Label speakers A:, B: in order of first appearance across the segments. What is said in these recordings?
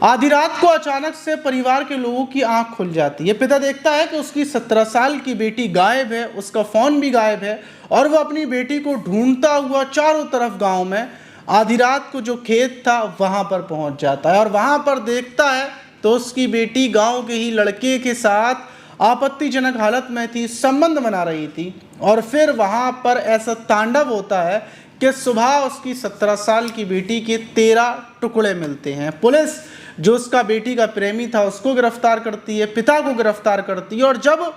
A: आधी रात को अचानक से परिवार के लोगों की आंख खुल जाती है। पिता देखता है कि उसकी 17 साल की बेटी गायब है, उसका फोन भी गायब है और वह अपनी बेटी को ढूंढता हुआ चारों तरफ गांव में आधी रात को जो खेत था वहां पर पहुंच जाता है और वहां पर देखता है तो उसकी बेटी गांव के ही लड़के के साथ आपत्तिजनक हालत में थी, संबंध बना रही थी। और फिर वहां पर ऐसा तांडव होता है कि सुबह उसकी 17 साल की बेटी के 13 टुकड़े मिलते हैं। पुलिस जो उसका बेटी का प्रेमी था उसको गिरफ्तार करती है, पिता को गिरफ्तार करती है। और जब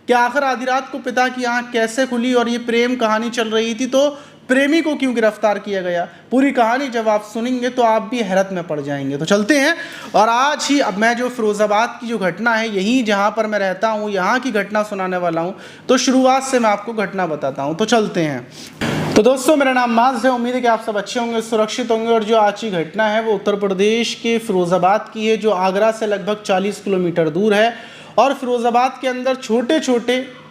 A: कि आखिर आधी रात को पिता की आंख कैसे खुली और ये प्रेम कहानी चल रही थी तो प्रेमी को क्यों गिरफ्तार किया गया, पूरी कहानी जब आप सुनेंगे तो आप भी हैरत में पड़ जाएंगे। तो चलते हैं। और आज ही अब मैं जो फिरोज़ाबाद की जो घटना है, यहीं जहां पर मैं रहता हूं यहाँ की घटना सुनाने वाला हूं। तो शुरुआत से मैं आपको घटना बताता हूं, तो चलते हैं। तो दोस्तों, मेरा नाम माज है। उम्मीद है कि आप सब अच्छे होंगे, सुरक्षित होंगे। और जो आज की घटना है वो उत्तर प्रदेश के फिरोज़ाबाद की है, जो आगरा से लगभग 40 किलोमीटर दूर है। और फिरोज़ाबाद के अंदर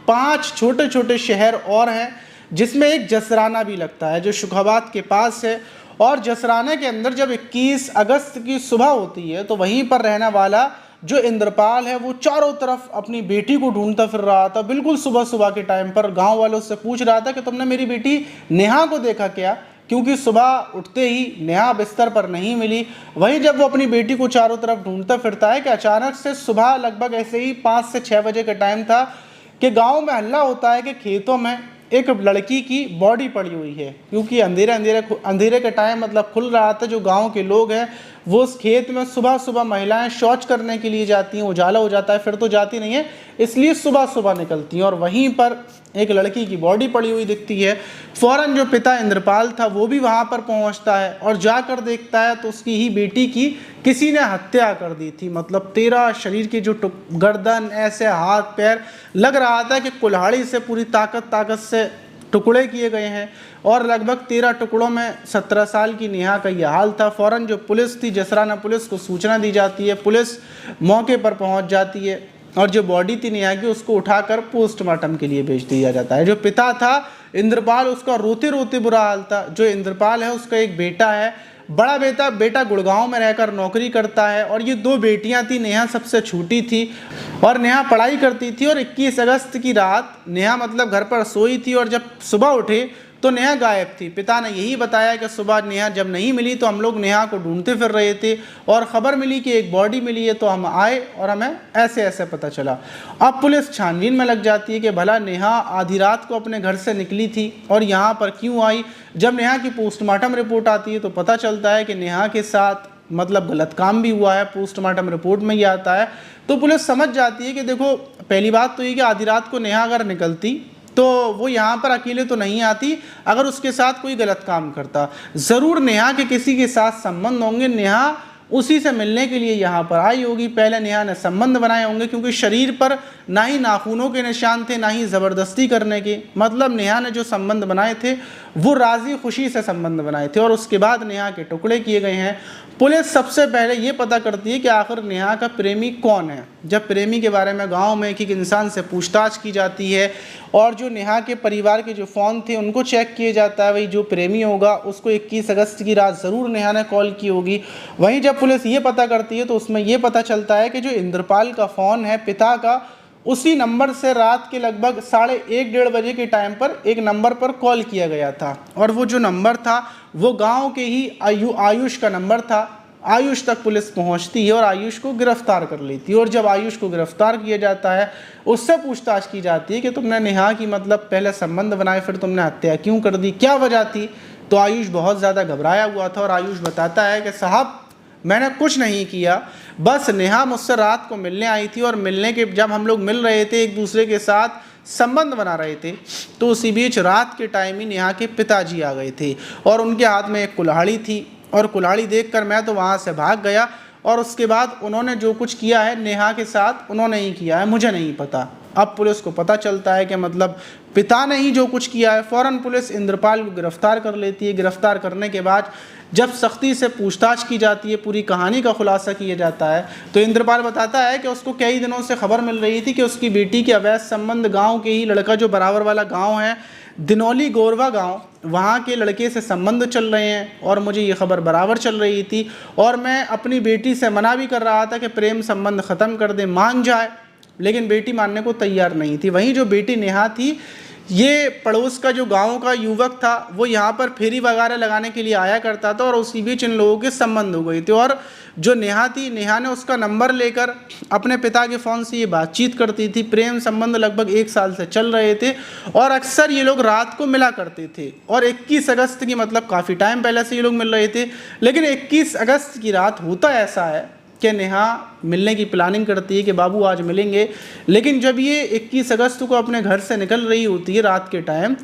A: पाँच छोटे छोटे शहर और हैं, जिसमें एक जसराना भी लगता है जो शुखाबाद के पास है। और जसराने के अंदर जब 21 अगस्त की सुबह होती है तो वहीं पर रहने वाला जो इंद्रपाल है वो चारों तरफ अपनी बेटी को ढूंढता फिर रहा था। बिल्कुल सुबह सुबह के टाइम पर गांव वालों से पूछ रहा था कि तुमने मेरी बेटी नेहा को देखा क्या, क्योंकि सुबह उठते ही नेहा बिस्तर पर नहीं मिली। वहीं जब वो अपनी बेटी को चारों तरफ ढूंढता फिरता है कि अचानक से सुबह लगभग ऐसे ही 5 से 6 बजे का टाइम था कि गांव में हल्ला होता है कि खेतों में एक लड़की की बॉडी पड़ी हुई है। क्योंकि अंधेरे के टाइम मतलब खुल रहा था, जो गांव के लोग हैं वो उस खेत में सुबह सुबह महिलाएं शौच करने के लिए जाती हैं। उजाला हो जाता है फिर तो जाती नहीं है, इसलिए सुबह सुबह निकलती हैं। और वहीं पर एक लड़की की बॉडी पड़ी हुई दिखती है। फौरन जो पिता इंद्रपाल था वो भी वहां पर पहुंचता है और जाकर देखता है तो उसकी ही बेटी की किसी ने हत्या कर दी थी। मतलब 13 शरीर के जो गर्दन, ऐसे हाथ पैर, लग रहा था कि कुल्हाड़ी से पूरी ताकत से टुकड़े किए गए हैं। और लगभग 13 टुकड़ों में 17 साल की नेहा का यह हाल था। फौरन जो पुलिस थी, जसराना पुलिस को सूचना दी जाती है। पुलिस मौके पर पहुंच जाती है और जो बॉडी थी नेहा की उसको उठाकर पोस्टमार्टम के लिए भेज दिया जाता है। जो पिता था इंद्रपाल, उसका रोते रोते बुरा हाल था। जो इंद्रपाल है उसका एक बेटा है, बड़ा बेटा गुड़गांव में रहकर नौकरी करता है। और ये 2 बेटियां थी, नेहा सबसे छोटी थी और नेहा पढ़ाई करती थी। और 21 अगस्त की रात नेहा मतलब घर पर सोई थी और जब सुबह उठे तो नेहा गायब थी। पिता ने यही बताया कि सुबह नेहा जब नहीं मिली तो हम लोग नेहा को ढूंढते फिर रहे थे और ख़बर मिली कि एक बॉडी मिली है, तो हम आए और हमें ऐसे पता चला। अब पुलिस छानबीन में लग जाती है कि भला नेहा आधी रात को अपने घर से निकली थी और यहाँ पर क्यों आई। जब नेहा की पोस्टमार्टम रिपोर्ट आती है तो पता चलता है कि नेहा के साथ मतलब गलत काम भी हुआ है। पोस्टमार्टम रिपोर्ट में ये आता है। तो पुलिस समझ जाती है कि देखो, पहली बात तो ये कि आधी रात को नेहा अगर निकलती तो वो यहाँ पर अकेले तो नहीं आती, अगर उसके साथ कोई गलत काम करता ज़रूर नेहा के किसी के साथ संबंध होंगे। नेहा उसी से मिलने के लिए यहाँ पर आई होगी। पहले नेहा ने संबंध बनाए होंगे, क्योंकि शरीर पर ना ही नाखूनों के निशान थे ना ही ज़बरदस्ती करने के। मतलब नेहा ने जो संबंध बनाए थे वो राज़ी खुशी से संबंध बनाए थे। और उसके बाद नेहा के टुकड़े किए गए हैं। पुलिस सबसे पहले ये पता करती है कि आखिर नेहा का प्रेमी कौन है। जब प्रेमी के बारे में गांव में एक इंसान से पूछताछ की जाती है और जो नेहा के परिवार के जो फ़ोन थे उनको चेक किया जाता है, वही जो प्रेमी होगा उसको 21 अगस्त की रात ज़रूर नेहा ने कॉल की होगी। वहीं जब पुलिस ये पता करती है तो उसमें ये पता चलता है कि जो इंद्रपाल का फ़ोन है पिता का, उसी नंबर से रात के लगभग 1:30 बजे के टाइम पर एक नंबर पर कॉल किया गया था। और वो जो नंबर था वो गांव के ही आयुष का नंबर था। आयुष तक पुलिस पहुंचती है और आयुष को गिरफ्तार कर लेती है। और जब आयुष को गिरफ्तार किया जाता है उससे पूछताछ की जाती है कि तुमने नेहा की मतलब पहले संबंध बनाए फिर तुमने हत्या क्यों कर दी, क्या वजह थी। तो आयुष बहुत ज़्यादा घबराया हुआ था और आयुष बताता है कि साहब मैंने कुछ नहीं किया, बस नेहा मुझसे रात को मिलने आई थी और मिलने के जब हम लोग मिल रहे थे एक दूसरे के साथ संबंध बना रहे थे तो उसी बीच रात के टाइम ही नेहा के पिताजी आ गए थे और उनके हाथ में एक कुल्हाड़ी थी। और कुल्हाड़ी देखकर मैं तो वहाँ से भाग गया और उसके बाद उन्होंने जो कुछ किया है नेहा के साथ उन्होंने ही किया है, मुझे नहीं पता। अब पुलिस को पता चलता है कि मतलब पिता ने ही जो कुछ किया है। फ़ौरन पुलिस इंद्रपाल को गिरफ्तार कर लेती है। गिरफ्तार करने के बाद जब सख्ती से पूछताछ की जाती है, पूरी कहानी का खुलासा किया जाता है, तो इंद्रपाल बताता है कि उसको कई दिनों से खबर मिल रही थी कि उसकी बेटी के अवैध संबंध गांव के ही लड़का जो बराबर वाला गांव है दिनौली गोरवा गांव, वहाँ के लड़के से संबंध चल रहे हैं और मुझे ये खबर बराबर चल रही थी और मैं अपनी बेटी से मना भी कर रहा था कि प्रेम संबंध ख़त्म कर दे, मान जाए, लेकिन बेटी मानने को तैयार नहीं थी। वहीं जो बेटी नेहा थी, ये पड़ोस का जो गांव का युवक था, वो यहाँ पर फेरी वगैरह लगाने के लिए आया करता था और उसी बीच इन लोगों के संबंध हो गए थे। और जो नेहा थी, नेहा ने उसका नंबर लेकर अपने पिता के फ़ोन से ये बातचीत करती थी। प्रेम संबंध लगभग 1 साल से चल रहे थे और अक्सर ये लोग रात को मिला करते थे। और 21 अगस्त की, मतलब काफ़ी टाइम पहले से ये लोग मिल रहे थे, लेकिन 21 अगस्त की रात होता ऐसा है कि नेहा मिलने की प्लानिंग करती है कि बाबू आज मिलेंगे, लेकिन जब ये 21 अगस्त को अपने घर से निकल रही होती है रात के टाइम,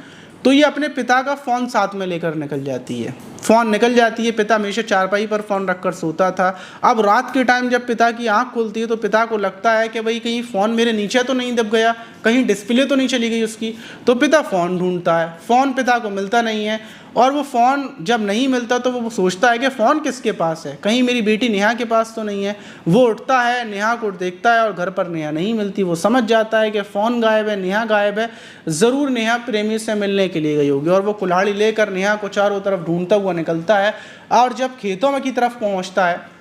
A: तो ये अपने पिता का फ़ोन साथ में लेकर निकल जाती है। फ़ोन निकल जाती है, पिता हमेशा चारपाई पर फ़ोन रखकर सोता था। अब रात के टाइम जब पिता की आंख खुलती है तो पिता को लगता है कि भाई कहीं फ़ोन मेरे नीचे तो नहीं दब गया, कहीं डिस्प्ले तो नहीं चली गई उसकी। तो पिता फ़ोन ढूंढता है, फ़ोन पिता को मिलता नहीं है और वो फ़ोन जब नहीं मिलता तो वो सोचता है कि फ़ोन किसके पास है, कहीं मेरी बेटी नेहा के पास तो नहीं है। वो उठता है, नेहा को देखता है और घर पर नेहा नहीं मिलती। वो समझ जाता है कि फ़ोन गायब है, नेहा गायब है, ज़रूर नेहा प्रेमी से मिलने के लिए गई होगी। और वो कुल्हाड़ी लेकर नेहा को चारों तरफ ढूंढता हुआ निकलता है और जब खेतों में की तरफ पहुंचता है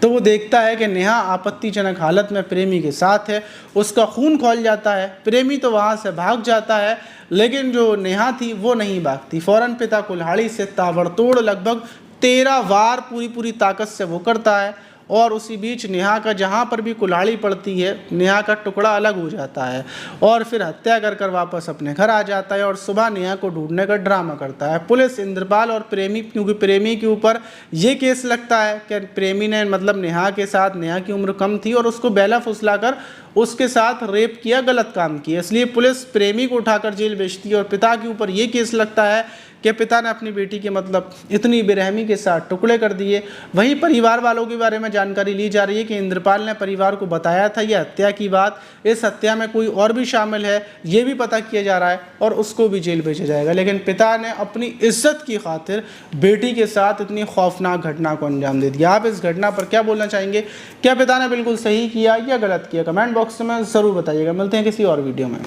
A: तो वो देखता है कि नेहा आपत्तिजनक हालत में प्रेमी के साथ है। उसका खून खौल जाता है, प्रेमी तो वहाँ से भाग जाता है, लेकिन जो नेहा थी वो नहीं भागती। फ़ौरन पिता कुल्हाड़ी से ताबड़तोड़ लगभग 13 वार पूरी ताकत से वो करता है और उसी बीच नेहा का जहाँ पर भी कुल्हाड़ी पड़ती है, नेहा का टुकड़ा अलग हो जाता है और फिर हत्या कर वापस अपने घर आ जाता है और सुबह नेहा को ढूंढने का ड्रामा करता है। पुलिस इंद्रपाल और प्रेमी, क्योंकि प्रेमी के ऊपर ये केस लगता है कि प्रेमी ने मतलब नेहा के साथ, नेहा की उम्र कम थी और उसको बेला फुसलाकर उसके साथ रेप किया, गलत काम किया, इसलिए पुलिस प्रेमी को उठाकर जेल भेजती है। और पिता के ऊपर ये केस लगता है कि पिता ने अपनी बेटी के मतलब इतनी बेरहमी के साथ टुकड़े कर दिए। वहीं परिवार वालों के बारे में जानकारी ली जा रही है कि इंद्रपाल ने परिवार को बताया था ये हत्या की बात, इस हत्या में कोई और भी शामिल है ये भी पता किया जा रहा है और उसको भी जेल भेजा जाएगा। लेकिन पिता ने अपनी इज्जत की खातिर बेटी के साथ इतनी खौफनाक घटना को अंजाम दे दिया। आप इस घटना पर क्या बोलना चाहेंगे? क्या पिता ने बिल्कुल सही किया या गलत किया? कमेंट बॉक्स में ज़रूर बताइएगा। मिलते हैं किसी और वीडियो में।